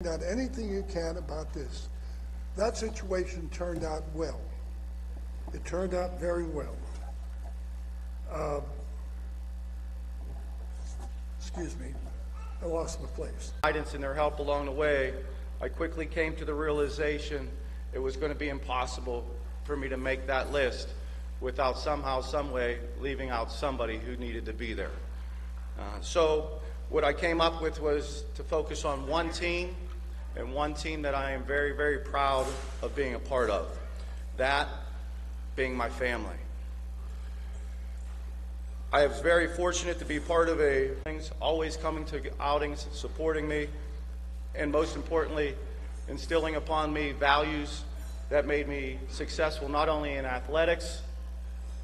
Out anything you can about this. That situation turned out well. It turned out very well. Excuse me, I lost my place. Guidance and their help along the way, I quickly came to the realization it was going to be impossible for me to make that list without somehow, some way, leaving out somebody who needed to be there. So what I came up with was to focus on one team, and one team that I am very, very proud of being a part of. That being my family. I was very fortunate to be part of always coming to outings, supporting me, and most importantly, instilling upon me values that made me successful not only in athletics,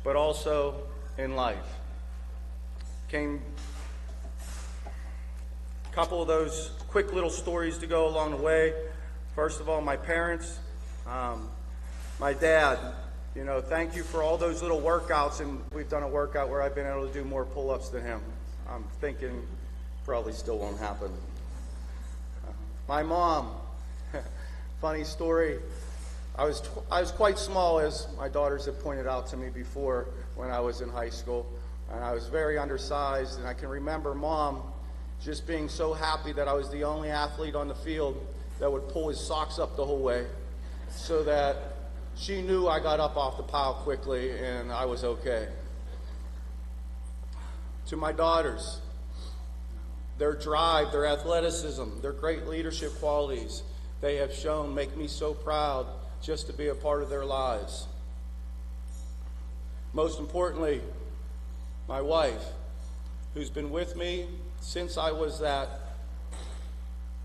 but also in life. A couple of those quick little stories to go along the way. First of all, my parents, my dad, thank you for all those little workouts, and we've done a workout where I've been able to do more pull-ups than him. I'm thinking probably still won't happen. My mom, funny story, I was quite small, as my daughters have pointed out to me before, when I was in high school, and I was very undersized, and I can remember Mom just being so happy that I was the only athlete on the field that would pull his socks up the whole way, so that she knew I got up off the pile quickly and I was okay. To my daughters, their drive, their athleticism, their great leadership qualities they have shown make me so proud just to be a part of their lives. Most importantly, my wife, who's been with me since I was that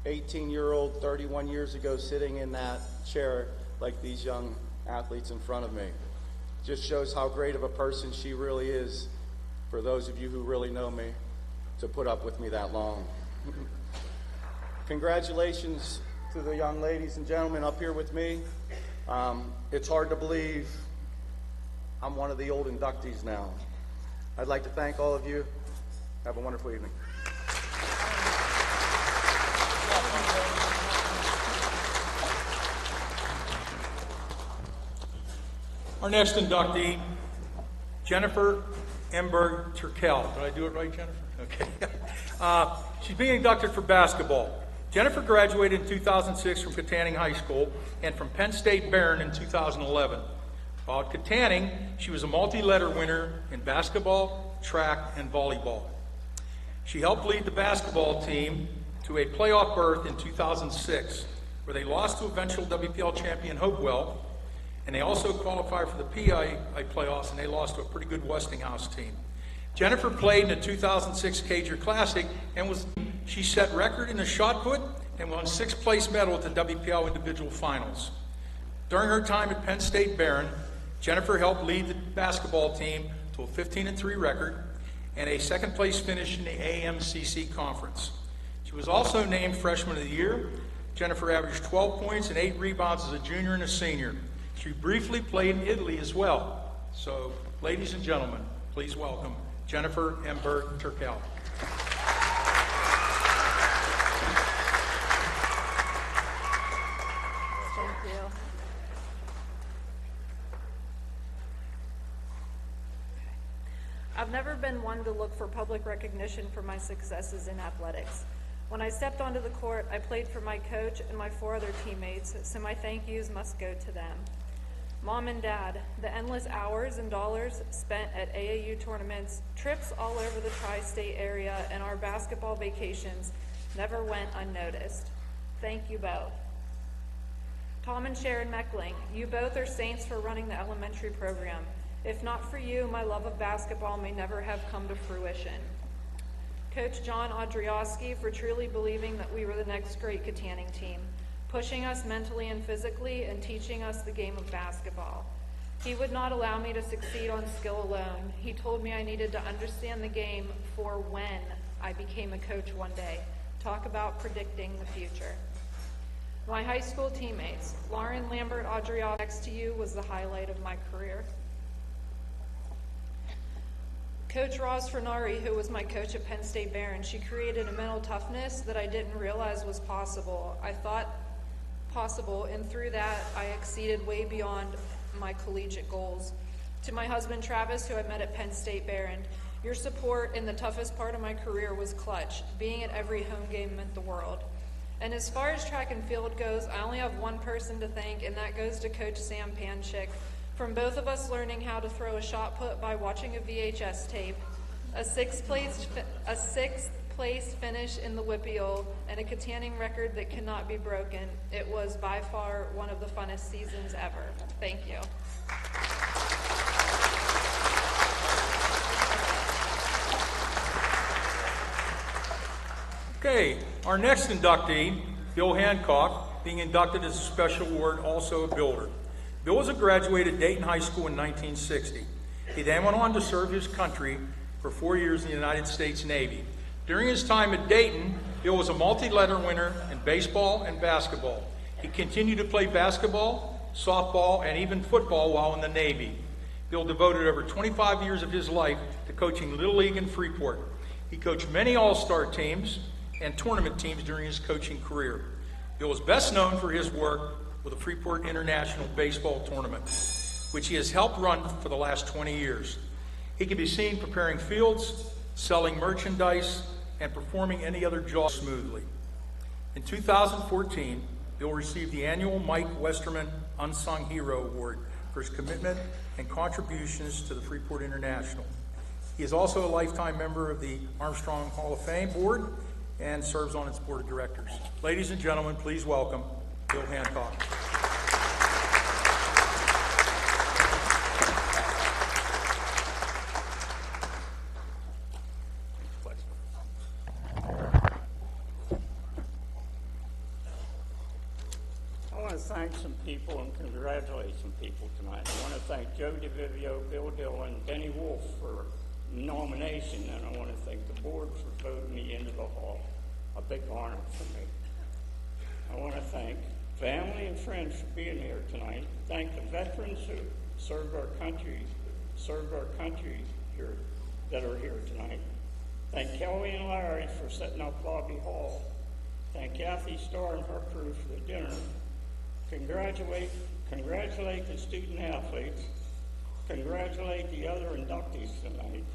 18-year-old 31 years ago sitting in that chair like these young athletes in front of me. Just shows how great of a person she really is, for those of you who really know me, to put up with me that long. Congratulations to the young ladies and gentlemen up here with me. It's hard to believe I'm one of the old inductees now. I'd like to thank all of you. Have a wonderful evening. Our next inductee, Jennifer Emberg Turkel. Did I do it right, Jennifer? Okay. She's being inducted for basketball. Jennifer graduated in 2006 from Katanning High School and from Penn State Barron in 2011. While at Katanning, she was a multi-letter winner in basketball, track, and volleyball. She helped lead the basketball team to a playoff berth in 2006, where they lost to eventual WPL champion Hopewell, and they also qualified for the PI playoffs, and they lost to a pretty good Westinghouse team. Jennifer played in the 2006 Cager Classic, and she set record in the shot put and won 6th place medal at the WPL individual finals. During her time at Penn State Barron, Jennifer helped lead the basketball team to a 15-3 record and a 2nd place finish in the AMCC conference. She was also named Freshman of the Year. Jennifer averaged 12 points and 8 rebounds as a junior and a senior. She briefly played in Italy as well. So, ladies and gentlemen, please welcome Jennifer Emberg Turkel. Thank you. I've never been one to look for public recognition for my successes in athletics. When I stepped onto the court, I played for my coach and my 4 other teammates, so my thank yous must go to them. Mom and Dad, the endless hours and dollars spent at AAU tournaments, trips all over the tri-state area, and our basketball vacations never went unnoticed. Thank you both. Tom and Sharon Meckling, you both are saints for running the elementary program. If not for you, my love of basketball may never have come to fruition. Coach John Odrioski for truly believing that we were the next great Katanning team, pushing us mentally and physically and teaching us the game of basketball. He would not allow me to succeed on skill alone. He told me I needed to understand the game for when I became a coach one day. Talk about predicting the future. My high school teammates, Lauren Lambert Adriot, next to you was the highlight of my career. Coach Roz Fernari, who was my coach at Penn State Barron, she created a mental toughness that I didn't realize was possible. I thought possible, and through that, I exceeded way beyond my collegiate goals. To my husband, Travis, who I met at Penn State Barron, your support in the toughest part of my career was clutch. Being at every home game meant the world. And as far as track and field goes, I only have one person to thank, and that goes to Coach Sam Panchik. From both of us learning how to throw a shot put by watching a VHS tape, a sixth place finish in the Whippeal, and a Katanning record that cannot be broken, it was by far one of the funnest seasons ever. Thank you. Okay, our next inductee, Bill Hancock, being inducted as a special award, also a builder. Bill was a graduate at Dayton High School in 1960. He then went on to serve his country for 4 years in the United States Navy. During his time at Dayton, Bill was a multi-letter winner in baseball and basketball. He continued to play basketball, softball, and even football while in the Navy. Bill devoted over 25 years of his life to coaching Little League in Freeport. He coached many all-star teams and tournament teams during his coaching career. Bill is best known for his work with the Freeport International Baseball Tournament, which he has helped run for the last 20 years. He can be seen preparing fields, selling merchandise, and performing any other job smoothly. In 2014, Bill received the annual Mike Westerman Unsung Hero Award for his commitment and contributions to the Freeport International. He is also a lifetime member of the Armstrong Hall of Fame Board and serves on its board of directors. Ladies and gentlemen, please welcome Bill Hancock. I want to thank some people and congratulate some people tonight. I want to thank Joe DeVivio, Bill Dillon, Denny Wolf for nomination, and I want to thank the board for voting me into the hall. A big honor for me. I want to thank family and friends for being here tonight. Thank the veterans who served our country here that are here tonight. Thank Kelly and Larry for setting up Lobby Hall. Thank Kathy Starr and her crew for the dinner. Congratulate the student athletes. Congratulate the other inductees tonight.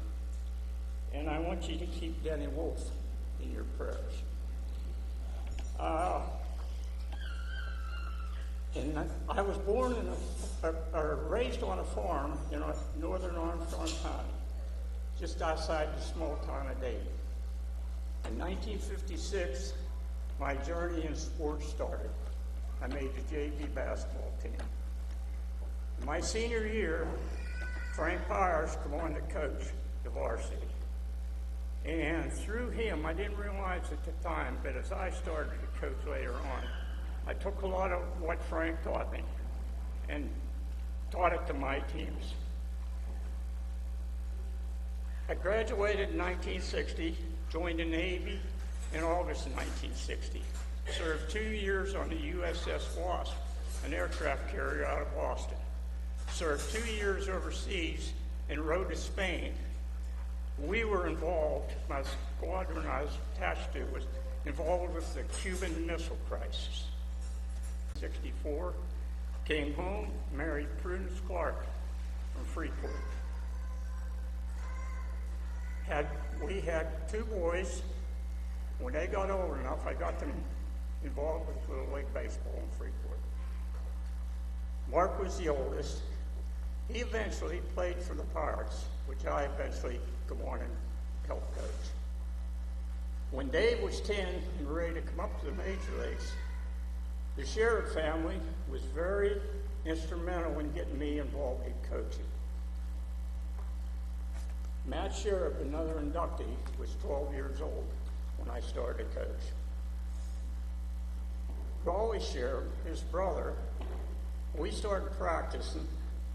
And I want you to keep Denny Wolf in your prayers. And I was born or raised on a farm in northern Armstrong County, just outside the small town of Dayton. In 1956, my journey in sports started. I made the JV basketball team. In my senior year, Frank Byers came on to coach the varsity. And through him, I didn't realize at the time, but as I started to coach later on, I took a lot of what Frank taught me and taught it to my teams. I graduated in 1960, joined the Navy in August of 1960, served 2 years on the USS Wasp, an aircraft carrier out of Boston, served 2 years overseas and rode to Spain. We were involved, my squadron I was attached to was involved with the Cuban Missile Crisis. 1964, came home, married Prudence Clark from Freeport. We had 2 boys. When they got old enough, I got them involved with Little League baseball in Freeport. Mark was the oldest. He eventually played for the Pirates, which I eventually go on and help coach. When Dave was 10 and ready to come up to the major leagues, the Sherrod family was very instrumental in getting me involved in coaching. Matt Sherrod, another inductee, was 12 years old when I started to coach. Raleigh Sherrod, his brother, we started practicing,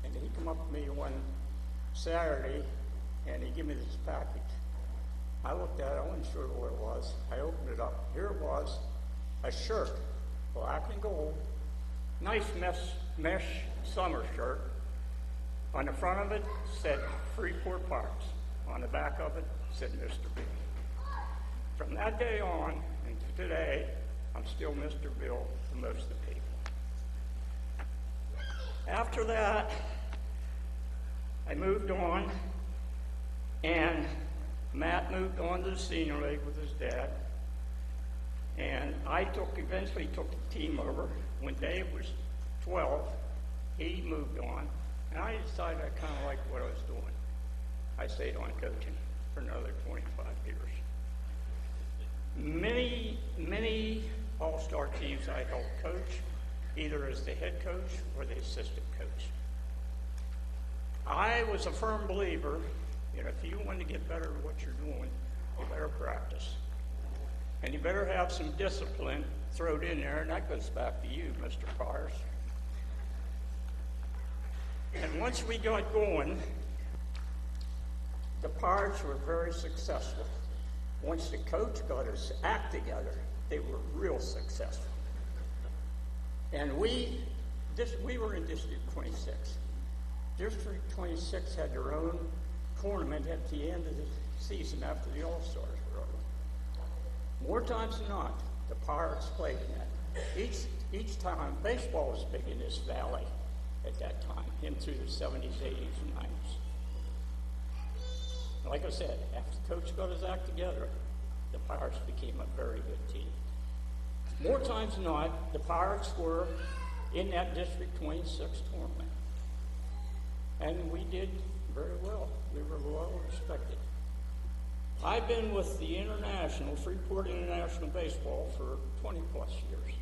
and he came up to me one Saturday, and he gave me this package. I looked at it, I wasn't sure what it was. I opened it up. Here it was, a shirt, black and gold, nice mesh summer shirt. On the front of it said Freeport Pirates On the back of it said Mr. Bill. From that day on and to today, I'm still Mr. Bill to most of the people. After that, I moved on, and Matt moved on to the senior league with his dad. And I eventually took the team over. When Dave was 12, he moved on, and I decided I kind of liked what I was doing. I stayed on coaching for another 25 years. Many all-star teams I helped coach, either as the head coach or the assistant coach. I was a firm believer that if you want to get better at what you're doing, you better practice. And you better have some discipline thrown in there, and that goes back to you, Mr. Cars. And once we got going, the Pirates were very successful. Once the coach got his act together, they were real successful. And we were in District 26. District 26 had their own tournament at the end of the season after the All-Stars were over. More times than not, the Pirates played in that. Each time, baseball was big in this valley at that time, into the 70s, 80s, and 90s. Like I said, after the coach got his act together, the Pirates became a very good team. More times than not, the Pirates were in that District 26 tournament. And we did very well. We were well respected. I've been with the Freeport International Baseball for 20 plus years.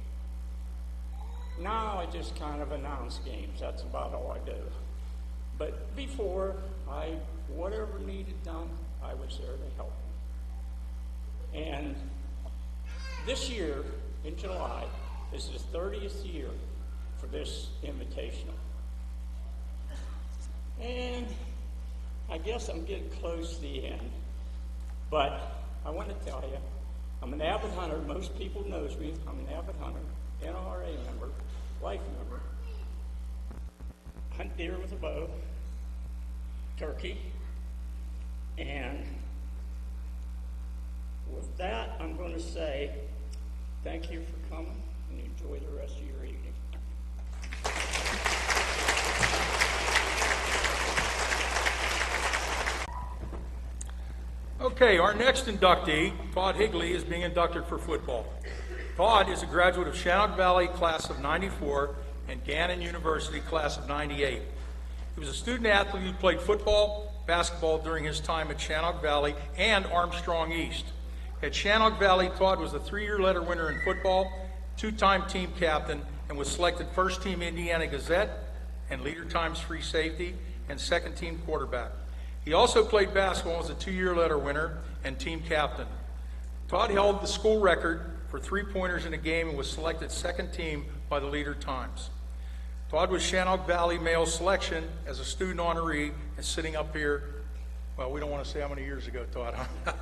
Now I just kind of announce games. That's about all I do. But before, whatever needed done, I was there to help them. And this year, in July, is the 30th year for this invitational. And I guess I'm getting close to the end. But I want to tell you, I'm an avid hunter. Most people knows me. I'm an avid hunter, NRA member, life member. Hunt deer with a bow, turkey, and with that, I'm going to say thank you for coming and enjoy the rest of your evening. Okay, our next inductee, Todd Higley, is being inducted for football. Todd is a graduate of Shannock Valley class of '94 and Gannon University class of '98. He was a student athlete who played football, basketball during his time at Shannock Valley and Armstrong East. At Shannock Valley, Todd was a 3-year letter winner in football, 2-time team captain, and was selected first team Indiana Gazette and Leader Times free safety and second team quarterback. He also played basketball as a 2-year letter winner and team captain. Todd held the school record for 3-pointers in a game and was selected second team by the Leader Times. Todd was Shannock Valley male selection as a student honoree and sitting up here, well, we don't want to say how many years ago, Todd, huh?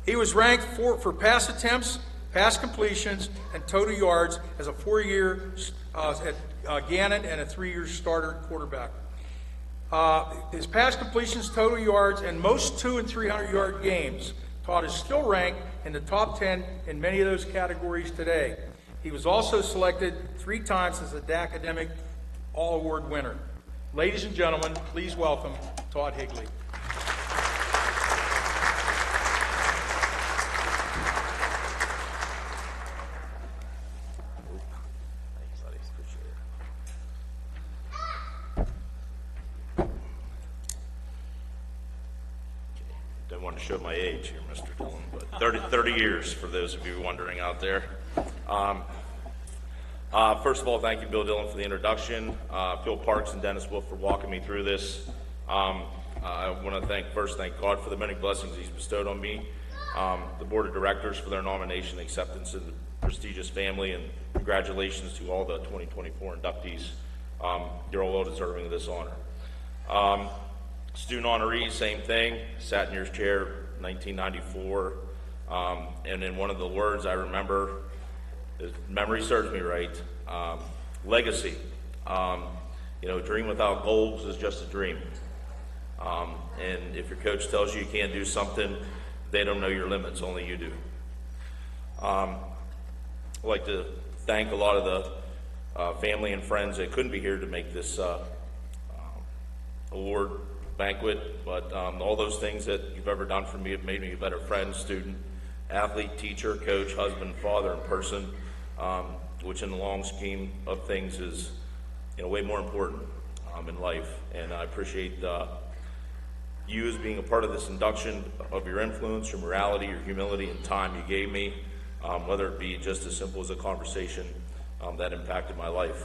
He was ranked for pass attempts, pass completions, and total yards as a 4-year at Gannon and a 3-year starter quarterback. His pass completions, total yards, and most 200- and 300-yard games, Todd is still ranked in the top 10 in many of those categories today. He was also selected 3 times as an academic All-Award winner. Ladies and gentlemen, please welcome Todd Higley. Don't want to show my age here, Mr. Dillon, but 30 years for those of you wondering out there. First of all, thank you, Bill Dillon, for the introduction. Phil Parks and Dennis Wolf for walking me through this. I want to thank God for the many blessings he's bestowed on me, the board of directors for their nomination and acceptance of the prestigious family, and congratulations to all the 2024 inductees. You're all well deserving of this honor. Student honorees, same thing, sat in your chair 1994, and in one of the words I remember, if memory serves me right, legacy. Dream without goals is just a dream. And if your coach tells you you can't do something, they don't know your limits, only you do. I'd like to thank a lot of the family and friends that couldn't be here to make this award banquet, but all those things that you've ever done for me have made me a better friend, student, athlete, teacher, coach, husband, father, and person, which in the long scheme of things is, way more important in life. And I appreciate you as being a part of this induction, of your influence, your morality, your humility, and time you gave me, whether it be just as simple as a conversation that impacted my life.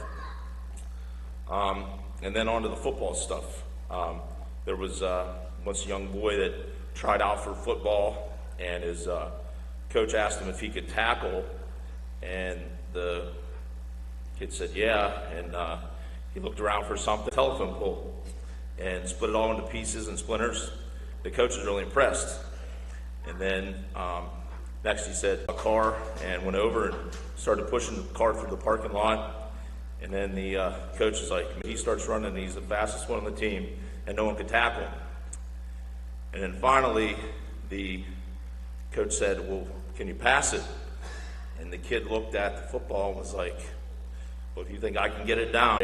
And then on to the football stuff. There was once a young boy that tried out for football, and his coach asked him if he could tackle, and the kid said yeah, and he looked around for something, telephone pole, and split it all into pieces and splinters. The coach was really impressed. And then next he said a car, and went over and started pushing the car through the parking lot. And then the coach is like, he starts running, and he's the fastest one on the team, and no one could tackle him. And then finally, the coach said, well, can you pass it? And the kid looked at the football and was like, well, do you think I can get it down?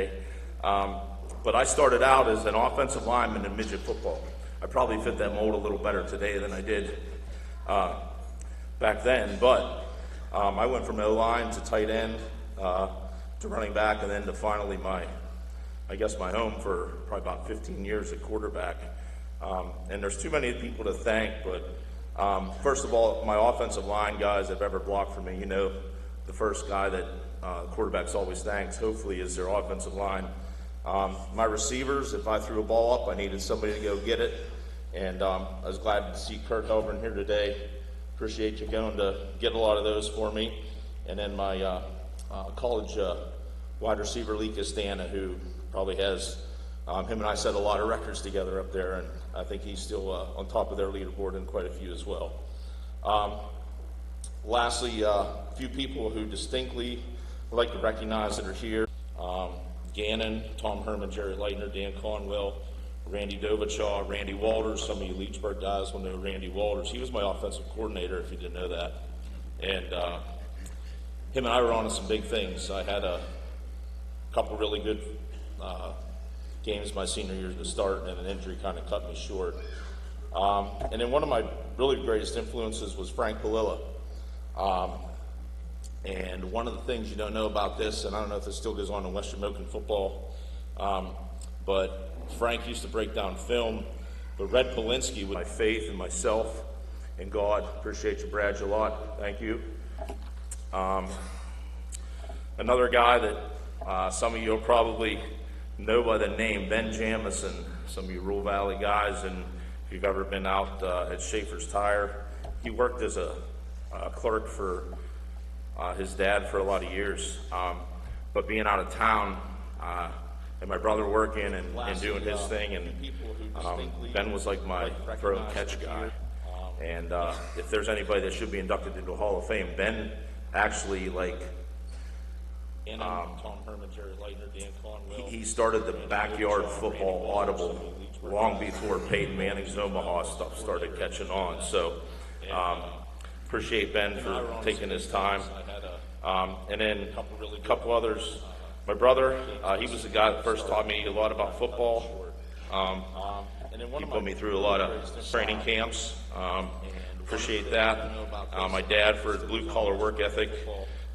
But I started out as an offensive lineman in midget football. I probably fit that mold a little better today than I did back then. But I went from O-line to tight end to running back, and then to finally my home for probably about 15 years at quarterback. And there's too many people to thank, but first of all, my offensive line guys that have ever blocked for me, the first guy that quarterbacks always thanks, hopefully, is their offensive line. My receivers, if I threw a ball up, I needed somebody to go get it. And I was glad to see Kurt Helbern here today. Appreciate you going to get a lot of those for me. And then my college wide receiver, Lee Castana, who probably has, him and I set a lot of records together up there, and I think he's still on top of their leaderboard and quite a few as well. Lastly, a few people who distinctly I'd like to recognize that are here. Gannon, Tom Herman, Jerry Leitner, Dan Conwell, Randy Dovachaw, Randy Walters. Some of you Leechburg guys will know Randy Walters. He was my offensive coordinator, if you didn't know that. And him and I were on to some big things. I had a couple really good games my senior year to start, and an injury kind of cut me short. And then one of my really greatest influences was Frank Palilla. And one of the things you don't know about this, and I don't know if this still goes on in Western Moken football, but Frank used to break down film. But Red Polinsky, with my faith in myself and God, appreciate you, Brad, a lot. Thank you. Another guy that some of you will probably know by the name, Ben Jamison. Some of you Rural Valley guys, and if you've ever been out at Schaefer's Tire, he worked as a clerk for his dad for a lot of years, but being out of town and my brother working and doing his thing, and Ben was like my throw and catch guy. And if there's anybody that should be inducted into the Hall of Fame, Ben actually Tom Herman, Jerry Leitner, Dan Conwell. He started the backyard football audible long before Peyton Manning's Omaha stuff started catching on. So appreciate Ben for taking his time. And then a couple others. My brother, he was the guy that first taught me a lot about football. He put me through a lot of training camps. Appreciate that. My dad for his blue-collar work ethic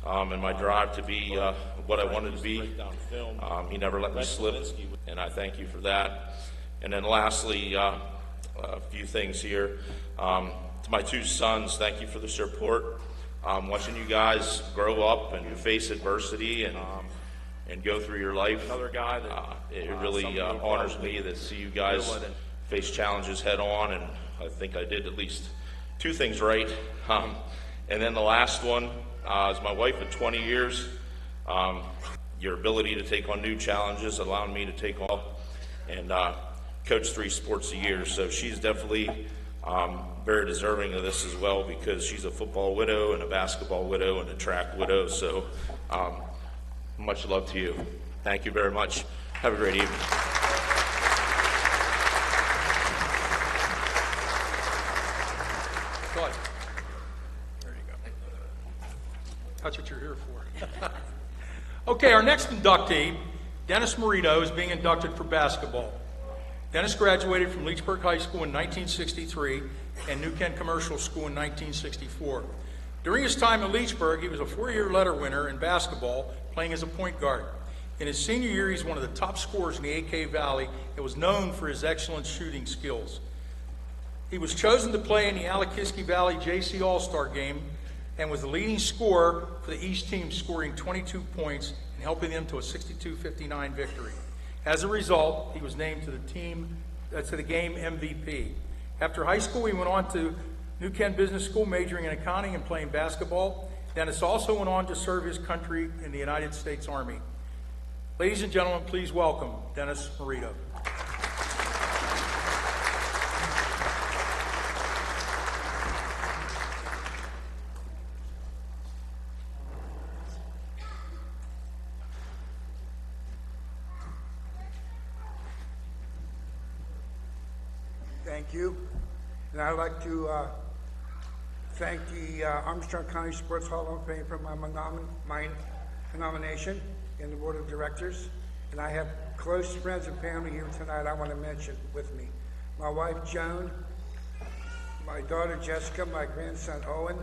and my drive to be what I wanted to be. He never let me slip, and I thank you for that. And then lastly, a few things here. To my two sons, thank you for the support. Watching you guys grow up and face adversity and go through your life. Another guy that it really honors me to see you guys face challenges head on, and I think I did at least two things right. And then the last one is my wife of 20 years. Your ability to take on new challenges, allowing me to take on and coach 3 sports a year. So she's definitely very deserving of this as well, because she's a football widow and a basketball widow and a track widow. So much love to you. Thank you very much. Have a great evening. Okay, our next inductee, Dennis Marito, is being inducted for basketball. Dennis graduated from Leechburg High School in 1963 and New Kent Commercial School in 1964. During his time at Leechburg, he was a 4-year letter winner in basketball, playing as a point guard. In his senior year, he's one of the top scorers in the AK Valley and was known for his excellent shooting skills. He was chosen to play in the Alakiski Valley JC All-Star game and was the leading scorer for the East team, scoring 22 points and helping them to a 62-59 victory. As a result, he was named to the game MVP. After high school, he went on to New Kent Business School, majoring in accounting and playing basketball. Dennis also went on to serve his country in the United States Army. Ladies and gentlemen, please welcome Dennis Marito. Thank you. And I'd like to thank the Armstrong County Sports Hall of Fame for my nomination in the Board of Directors. And I have close friends and family here tonight I want to mention with me. My wife, Joan, my daughter, Jessica, my grandson, Owen,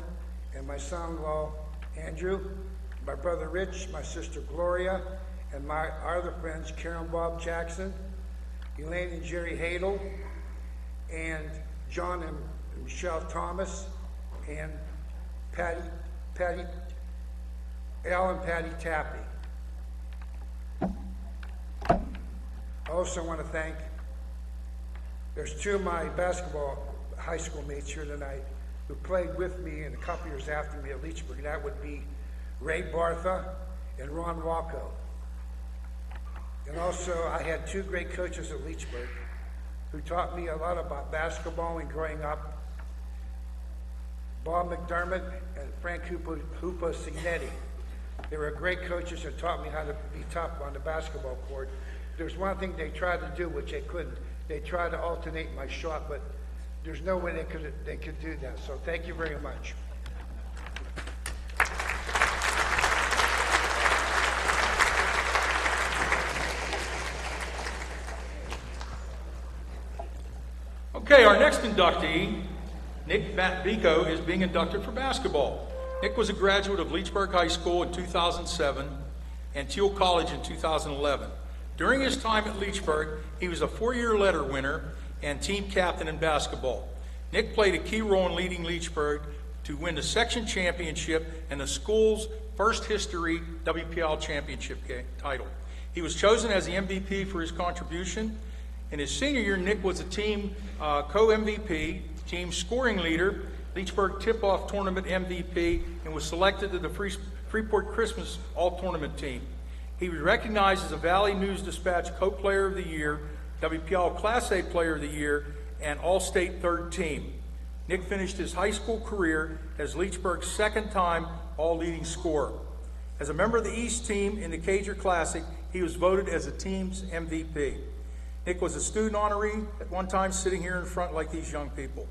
and my son-in-law, Andrew, my brother, Rich, my sister, Gloria, and my other friends, Karen Bob Jackson, Elaine and Jerry Hadel, and John and Michelle Thomas, and Al and Patty Tappy. I also want to thank, there's two of my basketball high school mates here tonight who played with me and a couple years after me at Leechburg. That would be Ray Bartha and Ron Walco. And also I had two great coaches at Leechburg who taught me a lot about basketball and growing up. Bob McDermott and Frank Hoopa Signetti. They were great coaches and taught me how to be tough on the basketball court. There's one thing they tried to do, which they couldn't. They tried to alternate my shot, but there's no way they could do that. So thank you very much. Okay, our next inductee, Nick Matvico, is being inducted for basketball. Nick was a graduate of Leechburg High School in 2007 and Teal College in 2011. During his time at Leechburg, he was a 4-year letter winner and team captain in basketball. Nick played a key role in leading Leechburg to win the section championship and the school's first history WPL championship title. He was chosen as the MVP for his contribution. In his senior year, Nick was a team co-MVP, team scoring leader, Leechburg tip-off tournament MVP, and was selected to the Freeport Christmas All-Tournament team. He was recognized as a Valley News Dispatch Co-Player of the Year, WPL Class A Player of the Year, and All-State third team. Nick finished his high school career as Leechburg's second-time all-leading scorer. As a member of the East team in the Cager Classic, he was voted as the team's MVP. Nick was a student honoree at one time, sitting here in front like these young people.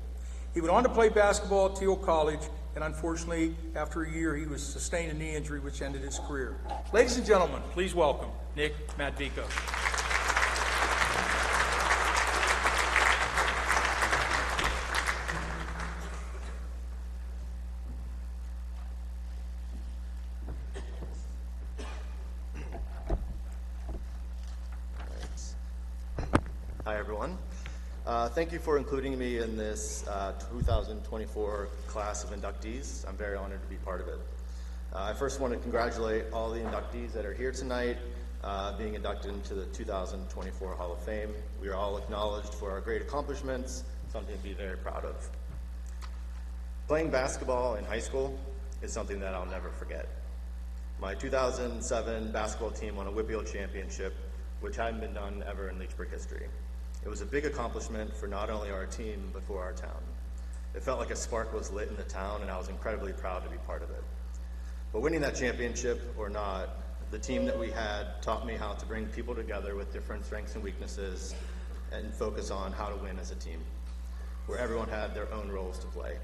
He went on to play basketball at Teal College, and unfortunately, after a year, he sustained a knee injury which ended his career. Ladies and gentlemen, please welcome Nick Matvico. Hi, everyone. Thank you for including me in this 2024 class of inductees. I'm very honored to be part of it. I first want to congratulate all the inductees that are here tonight, being inducted into the 2024 Hall of Fame. We are all acknowledged for our great accomplishments, something to be very proud of. Playing basketball in high school is something that I'll never forget. My 2007 basketball team won a WPL championship, which hadn't been done ever in Leechburg history. It was a big accomplishment for not only our team, but for our town. It felt like a spark was lit in the town, and I was incredibly proud to be part of it. But winning that championship or not, the team that we had taught me how to bring people together with different strengths and weaknesses and focus on how to win as a team, where everyone had their own roles to play.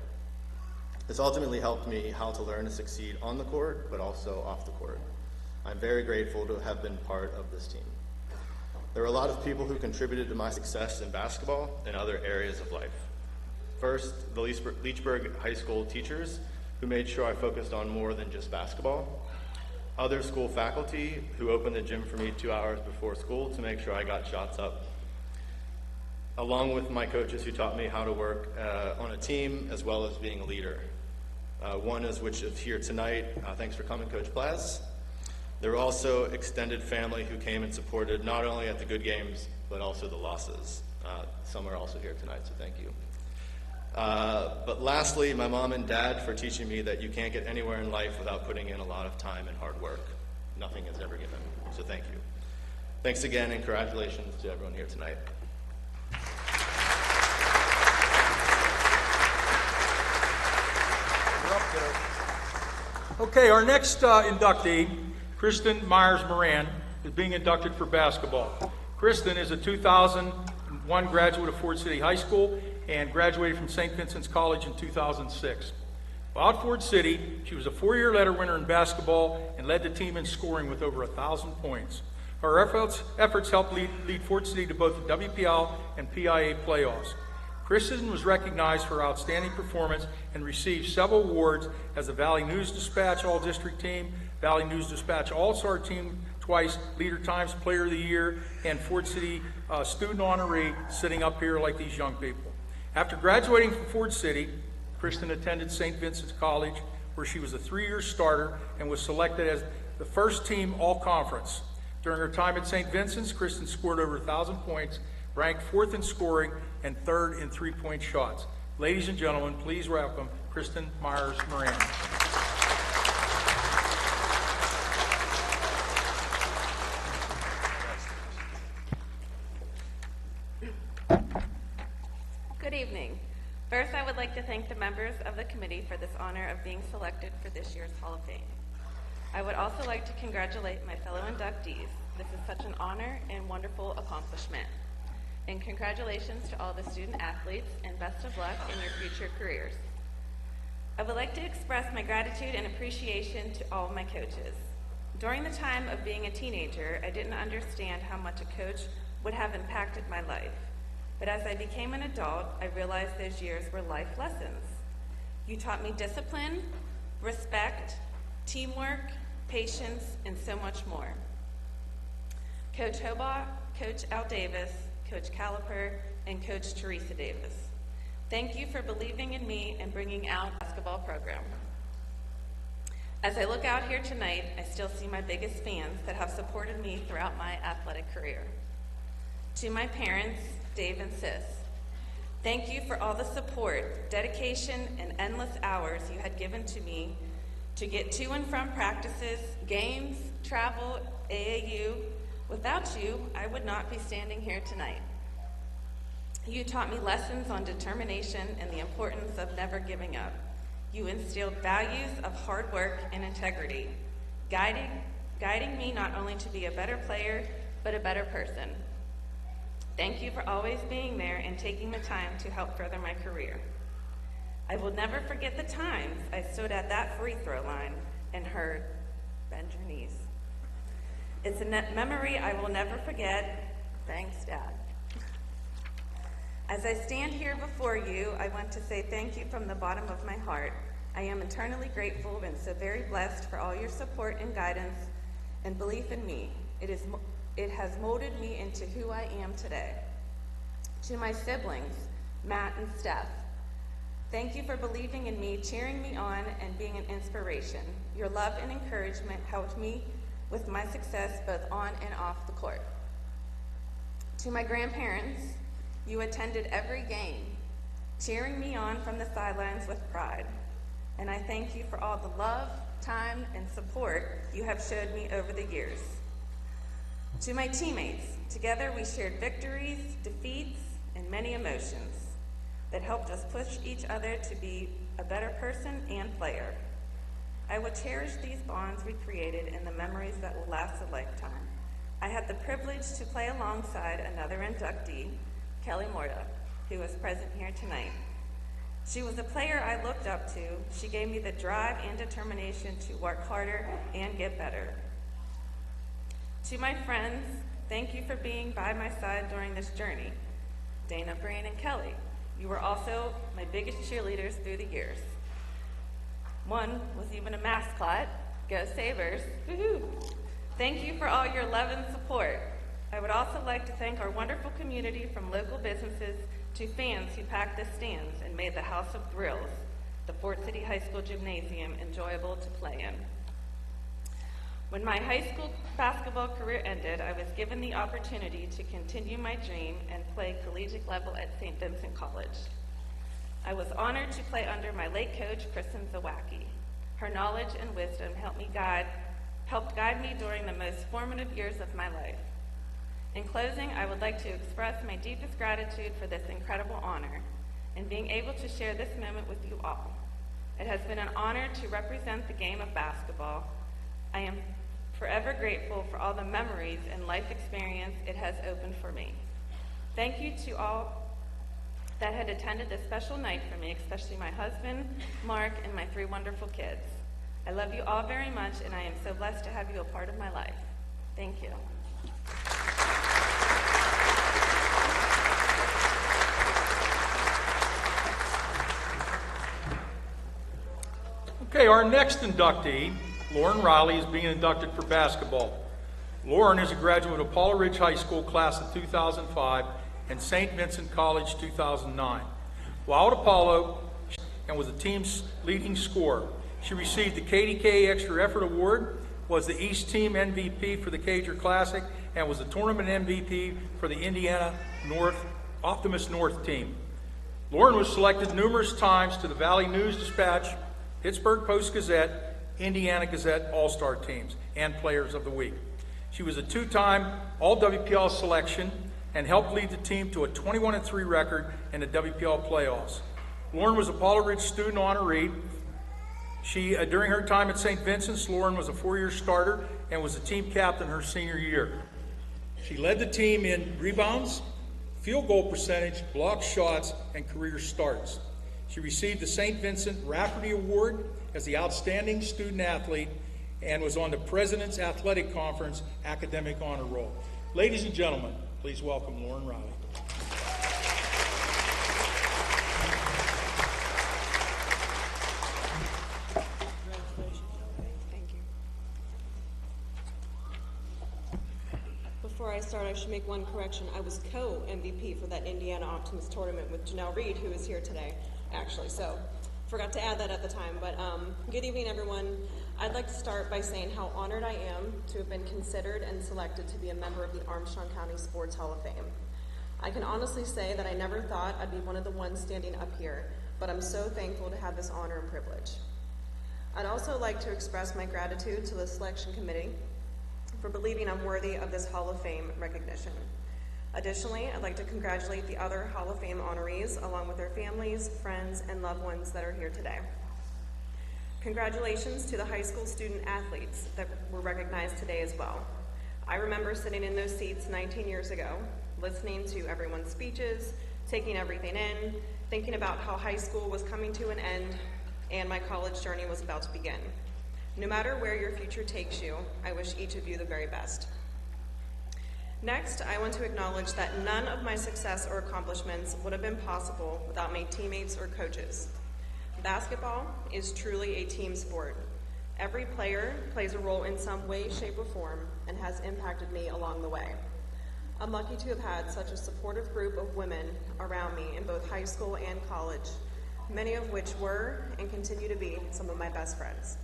This ultimately helped me how to learn to succeed on the court, but also off the court. I'm very grateful to have been part of this team. There were a lot of people who contributed to my success in basketball and other areas of life. First, the Leechburg High School teachers who made sure I focused on more than just basketball. Other school faculty who opened the gym for me 2 hours before school to make sure I got shots up. Along with my coaches who taught me how to work on a team as well as being a leader. One is which is here tonight. Thanks for coming, Coach Plaz. There were also extended family who came and supported not only at the good games, but also the losses. Some are also here tonight, so thank you. But lastly, my mom and dad for teaching me that you can't get anywhere in life without putting in a lot of time and hard work. Nothing is ever given, so thank you. Thanks again, and congratulations to everyone here tonight. Okay, our next inductee, Kristen Myers-Moran, is being inducted for basketball. Kristen is a 2001 graduate of Ford City High School and graduated from St. Vincent's College in 2006. While at Ford City, she was a 4-year letter winner in basketball and led the team in scoring with over 1,000 points. Her efforts helped lead Ford City to both the WPL and PIA playoffs. Kristen was recognized for outstanding performance and received several awards as the Valley News Dispatch All-District Team, Valley News Dispatch All-Star Team twice, Leader Times Player of the Year, and Ford City Student Honoree, sitting up here like these young people. After graduating from Ford City, Kristen attended St. Vincent's College, where she was a 3-year starter and was selected as the first team All-Conference. During her time at St. Vincent's, Kristen scored over 1,000 points, ranked 4th in scoring and 3rd in three-point shots. Ladies and gentlemen, please welcome Kristen Myers-Moran. Good evening. First, I would like to thank the members of the committee for this honor of being selected for this year's Hall of Fame. I would also like to congratulate my fellow inductees. This is such an honor and wonderful accomplishment. And congratulations to all the student athletes, and best of luck in your future careers. I would like to express my gratitude and appreciation to all of my coaches. During the time of being a teenager, I didn't understand how much a coach would have impacted my life. But as I became an adult, I realized those years were life lessons. You taught me discipline, respect, teamwork, patience, and so much more. Coach Hobart, Coach Al Davis, Coach Caliper, and Coach Teresa Davis. Thank you for believing in me and bringing out the basketball program. As I look out here tonight, I still see my biggest fans that have supported me throughout my athletic career. To my parents, Dave and Sis, thank you for all the support, dedication, and endless hours you had given to me to get to and from practices, games, travel, AAU. Without you, I would not be standing here tonight. You taught me lessons on determination and the importance of never giving up. You instilled values of hard work and integrity, guiding me not only to be a better player, but a better person. Thank you for always being there and taking the time to help further my career. I will never forget the times I stood at that free throw line and heard, "Bend your knees." It's a memory I will never forget. Thanks, Dad. As I stand here before you, I want to say thank you from the bottom of my heart. I am eternally grateful and so very blessed for all your support and guidance and belief in me. It has molded me into who I am today. To my siblings, Matt and Steph, thank you for believing in me, cheering me on, and being an inspiration. Your love and encouragement helped me with my success both on and off the court. To my grandparents, you attended every game, cheering me on from the sidelines with pride. And I thank you for all the love, time, and support you have showed me over the years. To my teammates, together we shared victories, defeats, and many emotions that helped us push each other to be a better person and player. I will cherish these bonds we created and the memories that will last a lifetime. I had the privilege to play alongside another inductee, Kelly Morta, who is present here tonight. She was a player I looked up to. She gave me the drive and determination to work harder and get better. To my friends, thank you for being by my side during this journey. Dana, Brian, and Kelly, you were also my biggest cheerleaders through the years. One was even a mascot. Go Sabres. Woohoo! Thank you for all your love and support. I would also like to thank our wonderful community, from local businesses to fans who packed the stands and made the House of Thrills, the Fort City High School Gymnasium, enjoyable to play in. When my high school basketball career ended, I was given the opportunity to continue my dream and play collegiate level at St. Vincent College. I was honored to play under my late coach, Kristen Zawacki. Her knowledge and wisdom helped guide me during the most formative years of my life. In closing, I would like to express my deepest gratitude for this incredible honor and being able to share this moment with you all. It has been an honor to represent the game of basketball. I am forever grateful for all the memories and life experience it has opened for me. Thank you to all that had attended this special night for me, especially my husband, Mark, and my 3 wonderful kids. I love you all very much, and I am so blessed to have you a part of my life. Thank you. Okay, our next inductee, Lauren Riley, is being inducted for basketball. Lauren is a graduate of Paula Ridge High School class of 2005 and St. Vincent College 2009. While at Apollo, and was the team's leading scorer. She received the KDK Extra Effort Award, was the East Team MVP for the Cager Classic, and was the tournament MVP for the Indiana Optimist North team. Lauren was selected numerous times to the Valley News Dispatch, Pittsburgh Post-Gazette, Indiana Gazette All-Star teams, and Players of the Week. She was a 2-time All-WPL selection and helped lead the team to a 21-3 record in the WPL playoffs. Lauren was a Paula Ridge student honoree. During her time at St. Vincent's, Lauren was a 4-year starter and was the team captain her senior year. She led the team in rebounds, field goal percentage, blocked shots, and career starts. She received the St. Vincent Rafferty Award as the Outstanding Student Athlete and was on the President's Athletic Conference Academic Honor Roll. Ladies and gentlemen, please welcome Lauren Riley. Thank you. Before I start, I should make one correction. I was co-MVP for that Indiana Optimist tournament with Janelle Reed, who is here today, actually. So, forgot to add that at the time. But good evening, everyone. I'd like to start by saying how honored I am to have been considered and selected to be a member of the Armstrong County Sports Hall of Fame. I can honestly say that I never thought I'd be one of the ones standing up here, but I'm so thankful to have this honor and privilege. I'd also like to express my gratitude to the selection committee for believing I'm worthy of this Hall of Fame recognition. Additionally, I'd like to congratulate the other Hall of Fame honorees along with their families, friends, and loved ones that are here today. Congratulations to the high school student athletes that were recognized today as well. I remember sitting in those seats 19 years ago, listening to everyone's speeches, taking everything in, thinking about how high school was coming to an end and my college journey was about to begin. No matter where your future takes you, I wish each of you the very best. Next, I want to acknowledge that none of my success or accomplishments would have been possible without my teammates or coaches. Basketball is truly a team sport. Every player plays a role in some way, shape, or form and has impacted me along the way. I'm lucky to have had such a supportive group of women around me in both high school and college, many of which were and continue to be some of my best friends.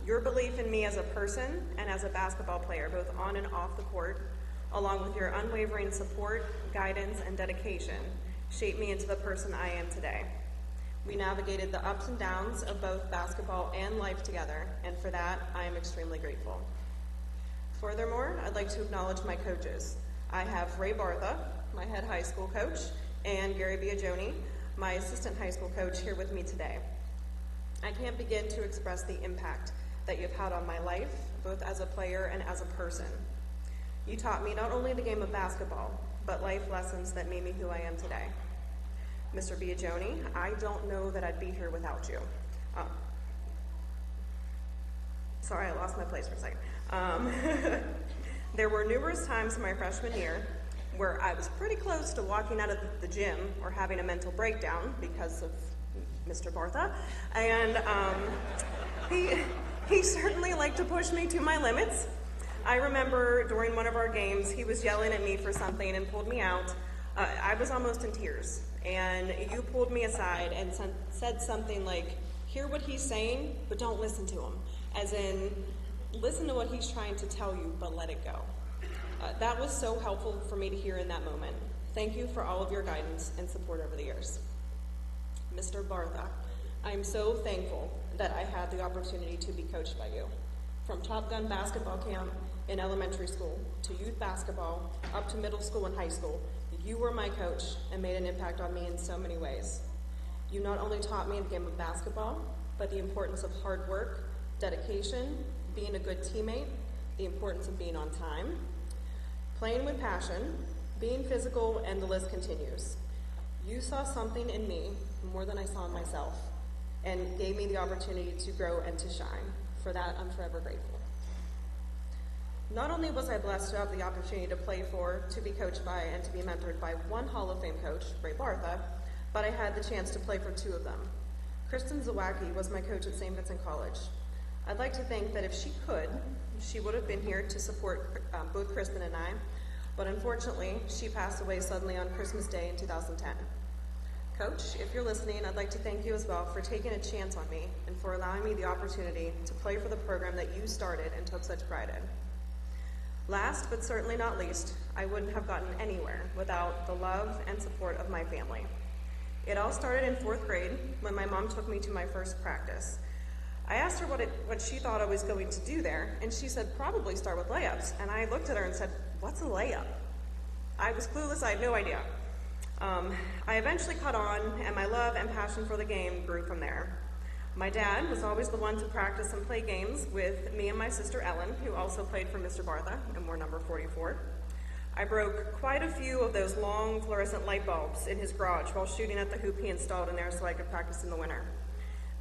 Your belief in me as a person and as a basketball player, both on and off the court, along with your unwavering support, guidance, and dedication, shaped me into the person I am today. We navigated the ups and downs of both basketball and life together, and for that, I am extremely grateful. Furthermore, I'd like to acknowledge my coaches. I have Ray Bartha, my head high school coach, and Gary Biagioni, my assistant high school coach, here with me today. I can't begin to express the impact that you've had on my life, both as a player and as a person. You taught me not only the game of basketball, but life lessons that made me who I am today. Mr. Biagioni, I don't know that I'd be here without you. Sorry, I lost my place for a second. There were numerous times in my freshman year where I was pretty close to walking out of the gym or having a mental breakdown because of Mr. Bartha, and he certainly liked to push me to my limits. I remember during one of our games, he was yelling at me for something and pulled me out. I was almost in tears, and you pulled me aside and said something like, hear what he's saying, but don't listen to him. As in, listen to what he's trying to tell you, but let it go. That was so helpful for me to hear in that moment. Thank you for all of your guidance and support over the years. Mr. Bartha, I am so thankful that I had the opportunity to be coached by you. From Top Gun basketball camp in elementary school to youth basketball up to middle school and high school, you were my coach and made an impact on me in so many ways. You not only taught me the game of basketball, but the importance of hard work, dedication, being a good teammate, the importance of being on time, playing with passion, being physical, and the list continues. You saw something in me more than I saw in myself and gave me the opportunity to grow and to shine. For that, I'm forever grateful. Not only was I blessed to have the opportunity to play for, to be coached by, and to be mentored by one Hall of Fame coach, Ray Bartha, but I had the chance to play for two of them. Kristen Zawacki was my coach at St. Vincent College. I'd like to think that if she could, she would have been here to support both Kristen and I, but unfortunately, she passed away suddenly on Christmas Day in 2010. Coach, if you're listening, I'd like to thank you as well for taking a chance on me and for allowing me the opportunity to play for the program that you started and took such pride in. Last, but certainly not least, I wouldn't have gotten anywhere without the love and support of my family. It all started in 4th grade when my mom took me to my first practice. I asked her what she thought I was going to do there, and she said, probably start with layups. And I looked at her and said, what's a layup? I was clueless, I had no idea. I eventually caught on, and my love and passion for the game grew from there. My dad was always the one to practice and play games with me and my sister Ellen, who also played for Mr. Bartha, and we're number 44. I broke quite a few of those long fluorescent light bulbs in his garage while shooting at the hoop he installed in there so I could practice in the winter.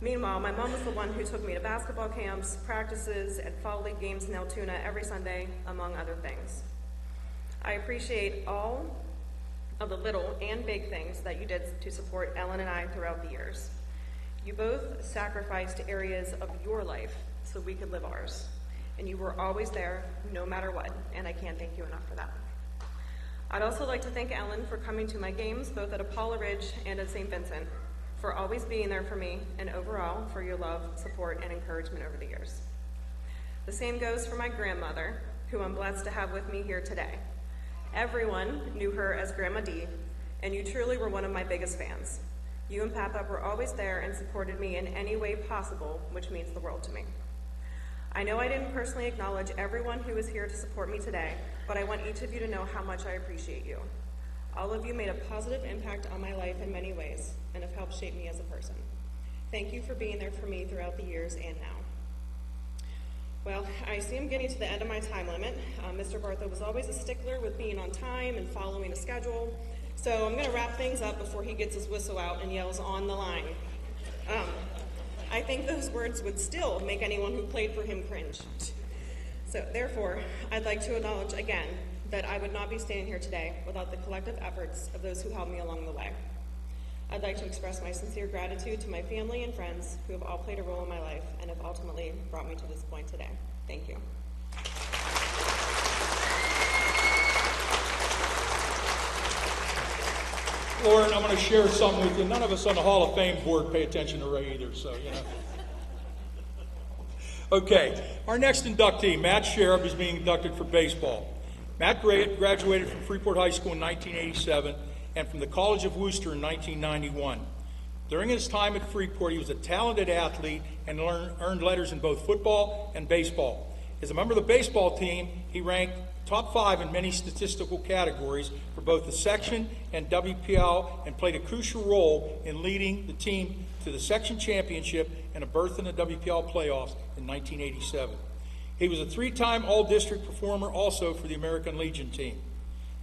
Meanwhile, my mom was the one who took me to basketball camps, practices, and fall league games in Altoona every Sunday, among other things. I appreciate all of the little and big things that you did to support Ellen and I throughout the years. You both sacrificed areas of your life so we could live ours, and you were always there no matter what, and I can't thank you enough for that. I'd also like to thank Ellen for coming to my games, both at Apollo Ridge and at St. Vincent, for always being there for me, and overall for your love, support, and encouragement over the years. The same goes for my grandmother, who I'm blessed to have with me here today. Everyone knew her as Grandma Dee, and you truly were one of my biggest fans. You and Papa were always there and supported me in any way possible, which means the world to me. I know I didn't personally acknowledge everyone who is here to support me today, but I want each of you to know how much I appreciate you. All of you made a positive impact on my life in many ways and have helped shape me as a person. Thank you for being there for me throughout the years and now. Well, I see I'm getting to the end of my time limit. Mr. Bartha was always a stickler with being on time and following a schedule, so I'm going to wrap things up before he gets his whistle out and yells on the line. I think those words would still make anyone who played for him cringe. So therefore, I'd like to acknowledge again that I would not be standing here today without the collective efforts of those who helped me along the way. I'd like to express my sincere gratitude to my family and friends who have all played a role in my life and have ultimately brought me to this point today. Thank you. Lauren, I'm going to share something with you. None of us on the Hall of Fame board pay attention to Ray either, so, you know. Okay, our next inductee, Matt Sherribb, is being inducted for baseball. Matt graduated from Freeport High School in 1987 and from the College of Worcester in 1991. During his time at Freeport, he was a talented athlete and earned letters in both football and baseball. As a member of the baseball team, he ranked top 5 in many statistical categories for both the section and WPL and played a crucial role in leading the team to the section championship and a berth in the WPL playoffs in 1987. He was a 3-time All-District performer also for the American Legion team.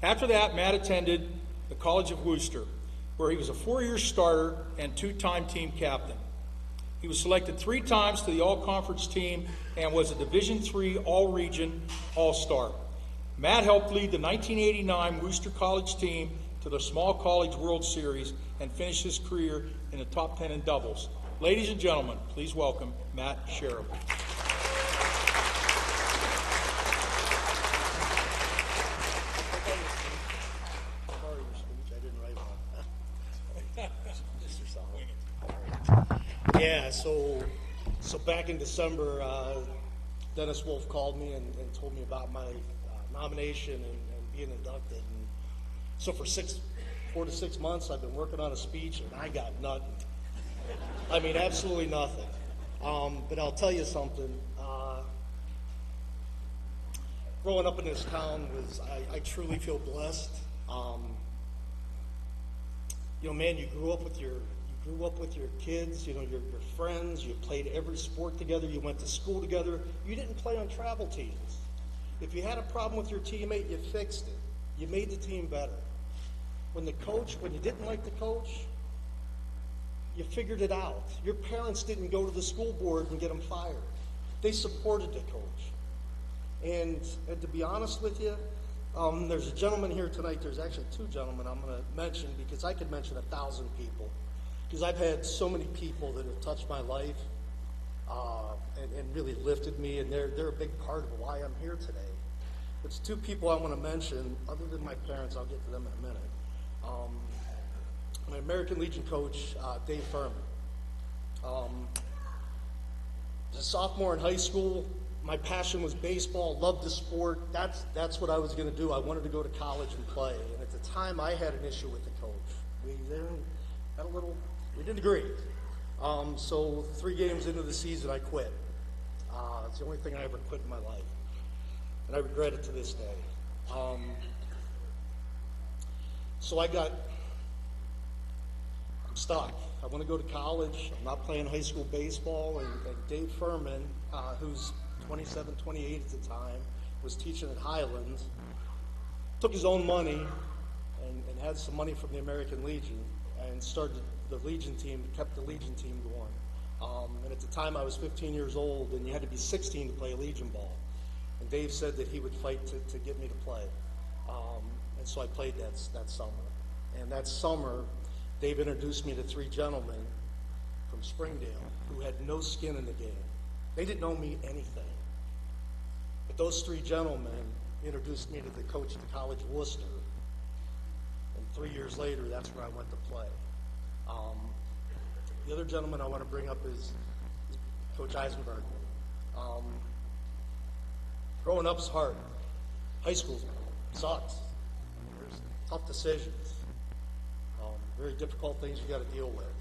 After that, Matt attended the College of Worcester, where he was a 4-year starter and 2-time team captain. He was selected 3 times to the All-Conference team and was a Division III All-Region All-Star. Matt helped lead the 1989 Worcester College team to the Small College World Series and finished his career in the top 10 in doubles. Ladies and gentlemen, please welcome Matt Sheriff. Yeah, so back in December, Dennis Wolf called me and told me about my nomination and being inducted. And so for 4 to 6 months, I've been working on a speech, and I got nothing. I mean, absolutely nothing. But I'll tell you something. Growing up in this town I truly feel blessed. Man, you grew up with your kids, your friends. You played every sport together. You went to school together. You didn't play on travel teams. If you had a problem with your teammate, you fixed it. You made the team better. When you didn't like the coach, you figured it out. Your parents didn't go to the school board and get them fired. They supported the coach. And to be honest with you, there's a gentleman here tonight. There's actually 2 gentlemen I'm going to mention, because I could mention 1,000 people. Because I've had so many people that have touched my life and really lifted me, and they're a big part of why I'm here today. It's 2 people I want to mention. Other than my parents, I'll get to them in a minute. My American Legion coach, Dave Furman. As a sophomore in high school, my passion was baseball, loved the sport. That's what I was going to do. I wanted to go to college and play. And at the time, I had an issue with the coach. We didn't agree. So 3 games into the season, I quit. It's the only thing I ever quit in my life. And I regret it to this day. So I'm stuck. I want to go to college. I'm not playing high school baseball. And Dave Furman, who's 27, 28 at the time, was teaching at Highlands, took his own money and had some money from the American Legion and started the Legion team, kept the Legion team going. And at the time I was 15 years old, and you had to be 16 to play Legion ball. And Dave said that he would fight to get me to play. And so I played that summer. And that summer, Dave introduced me to 3 gentlemen from Springdale who had no skin in the game. They didn't know me anything. But those 3 gentlemen introduced me to the coach at the College of Worcester. And 3 years later, that's where I went to play. The other gentleman I want to bring up is Coach Eisenberg. Growing up's hard. High school sucks. There's tough decisions. Very difficult things you got to deal with.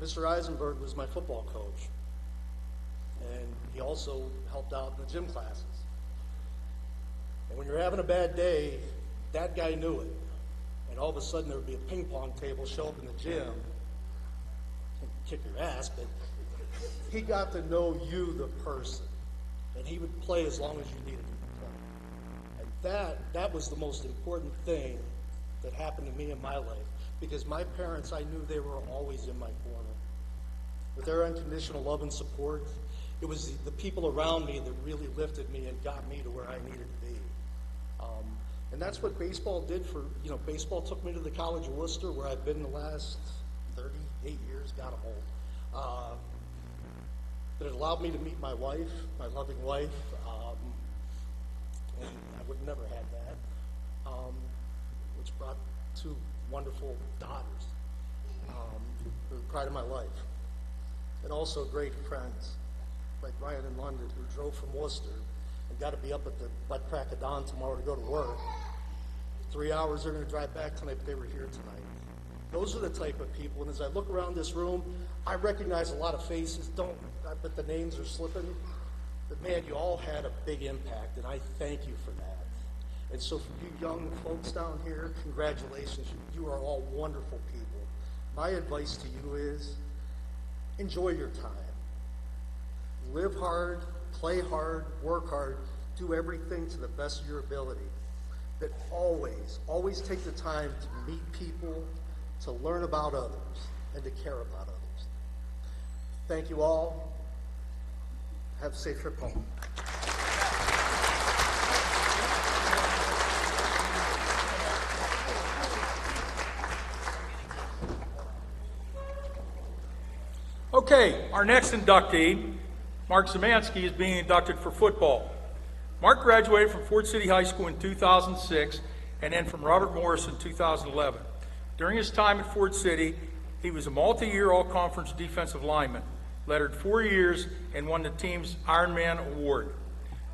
Mr. Eisenberg was my football coach, and he also helped out in the gym classes. And when you're having a bad day, that guy knew it. And all of a sudden there would be a ping pong table show up in the gym, kick your ass, but he got to know you, the person, and he would play as long as you needed him to play. And that was the most important thing that happened to me in my life, because my parents, I knew they were always in my corner. With their unconditional love and support, it was the people around me that really lifted me and got me to where I needed to be. And that's what baseball did baseball took me to the College of Worcester, where I've been the last 38 years, got them old. But it allowed me to meet my wife, my loving wife, and I would have never had that, which brought 2 wonderful daughters, who are the pride of my life. And also great friends, like Ryan in London, who drove from Worcester and got to be up at the butt crack of dawn tomorrow to go to work. 3 hours they're going to drive back tonight, but they were here tonight. Those are the type of people, and as I look around this room, I recognize a lot of faces, but the names are slipping. But man, you all had a big impact, and I thank you for that. And so for you young folks down here, congratulations. You are all wonderful people. My advice to you is enjoy your time. Live hard, play hard, work hard, do everything to the best of your ability. But always take the time to meet people, to learn about others, and to care about others. Thank you all. Have a safe trip home. Okay, our next inductee, Mark Zemansky, is being inducted for football. Mark graduated from Ford City High School in 2006 and then from Robert Morris in 2011. During his time at Ford City, he was a multi-year all-conference defensive lineman, lettered 4 years, and won the team's Ironman Award.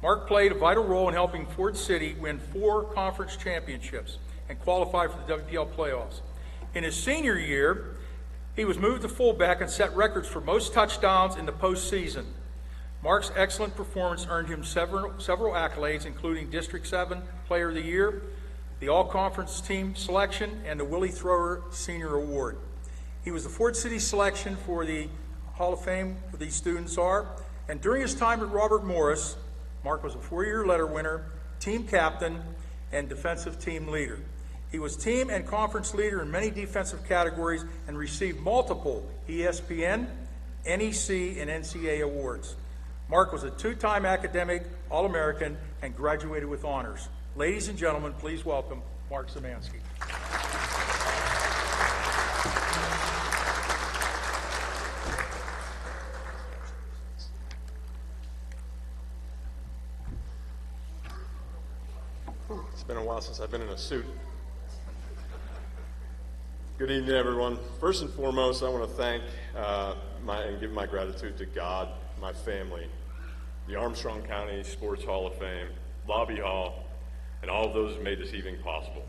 Mark played a vital role in helping Ford City win 4 conference championships and qualify for the WPL playoffs. In his senior year, he was moved to fullback and set records for most touchdowns in the postseason. Mark's excellent performance earned him several accolades, including District 7 Player of the Year, the All-Conference Team Selection, and the Willie Thrower Senior Award. He was the Ford City selection for the Hall of Fame, where these students are, and during his time at Robert Morris, Mark was a 4-year letter winner, team captain, and defensive team leader. He was team and conference leader in many defensive categories and received multiple ESPN, NEC, and NCAA awards. Mark was a 2-time academic All-American and graduated with honors. Ladies and gentlemen, please welcome Mark Zemansky. It's been a while since I've been in a suit. Good evening, everyone. First and foremost, I want to thank and give my gratitude to God, my family, the Armstrong County Sports Hall of Fame, Lobby Hall, and all of those who made this evening possible.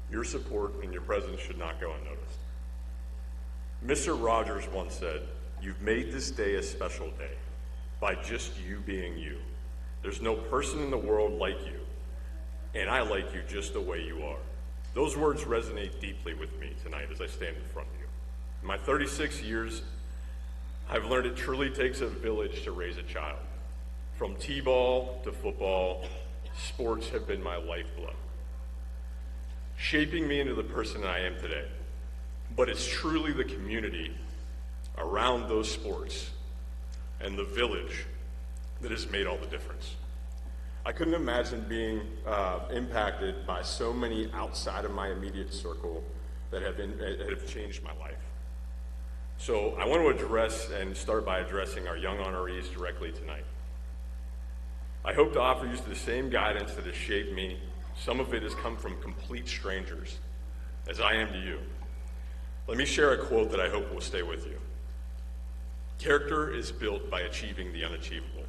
Your support and your presence should not go unnoticed. Mr. Rogers once said, "You've made this day a special day by just you being you. There's no person in the world like you, and I like you just the way you are." Those words resonate deeply with me tonight as I stand in front of you. In my 36 years, I've learned it truly takes a village to raise a child. From t-ball to football, sports have been my lifeblood, shaping me into the person I am today. But it's truly the community around those sports and the village that has made all the difference. I couldn't imagine being impacted by so many outside of my immediate circle that have changed my life. So I want to address and start by addressing our young honorees directly tonight. I hope to offer you the same guidance that has shaped me. Some of it has come from complete strangers, as I am to you. Let me share a quote that I hope will stay with you. Character is built by achieving the unachievable.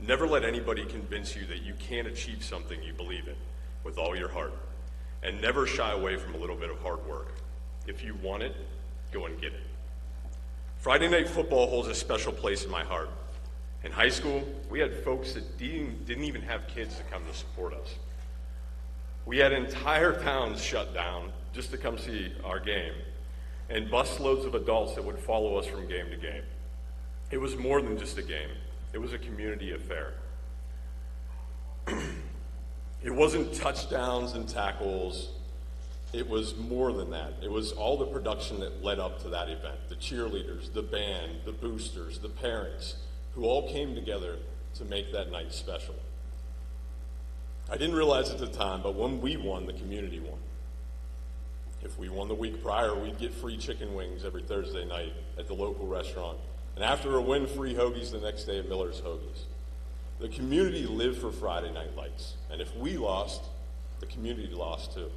Never let anybody convince you that you can't achieve something you believe in with all your heart. And never shy away from a little bit of hard work. If you want it, go and get it. Friday night football holds a special place in my heart. In high school, we had folks that didn't even have kids to come to support us. We had entire towns shut down just to come see our game, and busloads of adults that would follow us from game to game. It was more than just a game. It was a community affair. It wasn't touchdowns and tackles. It was more than that. It was all the production that led up to that event. The cheerleaders, the band, the boosters, the parents, who all came together to make that night special. I didn't realize at the time, but when we won, the community won. If we won the week prior, we'd get free chicken wings every Thursday night at the local restaurant. And after a win, free hoagies the next day at Miller's Hoagies. The community lived for Friday Night Lights. And if we lost, the community lost too.